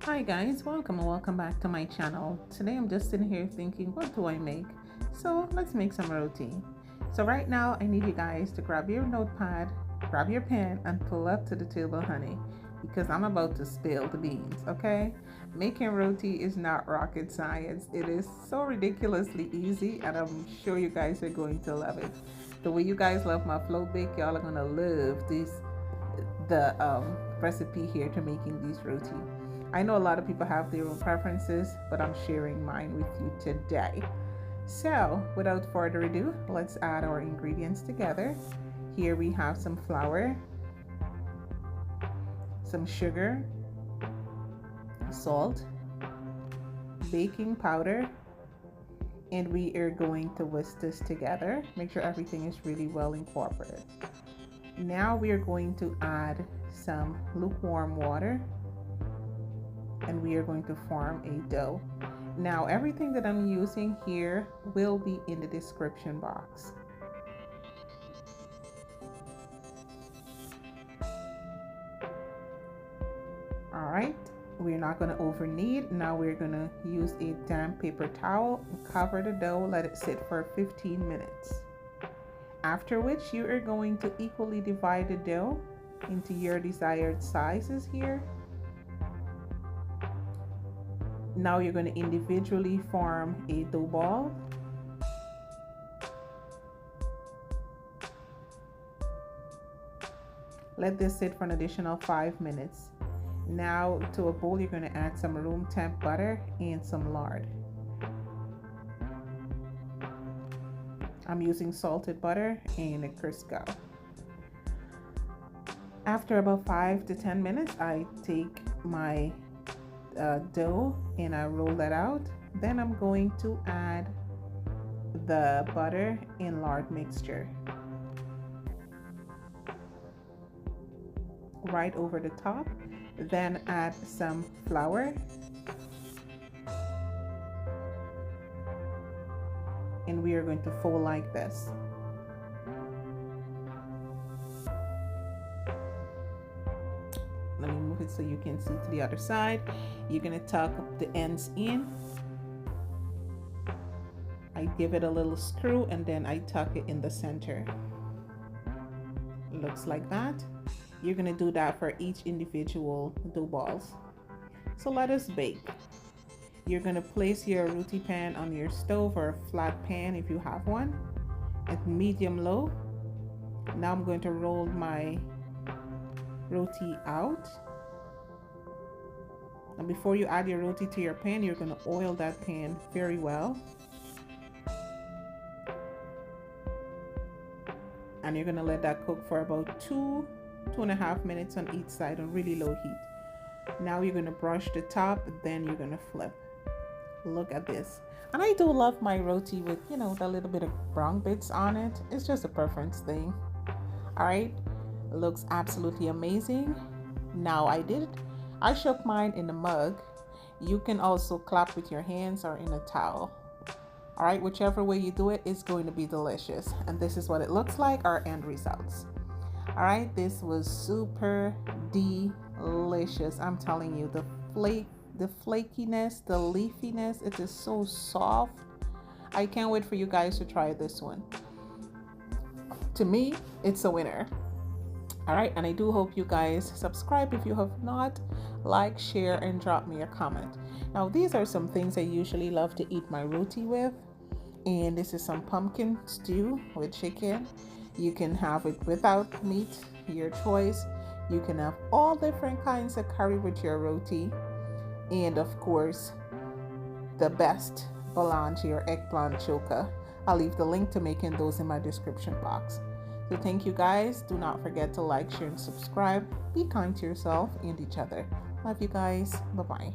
Hi guys, welcome and welcome back to my channel. Today I'm just sitting here thinking, what do I make? So let's make some roti. So right now I need you guys to grab your notepad, grab your pen, and pull up to the table, honey, because I'm about to spill the beans, okay? Making roti is not rocket science. It is so ridiculously easy, and I'm sure you guys are going to love it. The way you guys love my float bake, y'all are gonna love the recipe here to making these roti. I know a lot of people have their own preferences, but I'm sharing mine with you today. So without further ado, let's add our ingredients together. Here we have some flour, some sugar, salt, baking powder, and we are going to whisk this together. Make sure everything is really well incorporated. Now we are going to add some lukewarm water, and we are going to form a dough. Now everything that I'm using here will be in the description box. All right, we're not going to over knead. Now we're going to use a damp paper towel and cover the dough, let it sit for 15 minutes. After which you are going to equally divide the dough into your desired sizes here. Now you're going to individually form a dough ball. Let this sit for an additional 5 minutes. Now to a bowl, you're going to add some room temp butter and some lard. I'm using salted butter and a Crisco. After about 5 to 10 minutes, I take my dough and I roll that out. Then I'm going to add the butter and lard mixture right over the top. Then add some flour and we are going to fold like this. Let me move it so you can see to the other side. You're gonna tuck the ends in. I give it a little screw and then I tuck it in the center. It looks like that. You're gonna do that for each individual dough balls. So let us bake. You're gonna place your roti pan on your stove or a flat pan if you have one at medium low. Now I'm going to roll my roti out. And before you add your roti to your pan, you're going to oil that pan very well. And you're going to let that cook for about 2.5 minutes on each side on really low heat. Now you're going to brush the top, then you're going to flip. Look at this. And I do love my roti with, you know, that little bit of brown bits on it. It's just a preference thing. All right. Looks absolutely amazing. Now I shook mine in a mug. You can also clap with your hands or in a towel. All right, whichever way you do it is going to be delicious. And this is what it looks like, our end results. All right, this was super delicious. I'm telling you, the flakiness, the leafiness, it is so soft. I can't wait for you guys to try this one. To me, it's a winner. All right, and I do hope you guys subscribe if you have not, like, share, and drop me a comment. Now, these are some things I usually love to eat my roti with, and this is some pumpkin stew with chicken. You can have it without meat, your choice. You can have all different kinds of curry with your roti, and of course, the best boulange or eggplant choka. I'll leave the link to making those in my description box. So thank you guys. Do not forget to like, share, and subscribe. Be kind to yourself and each other. Love you guys. Bye-bye.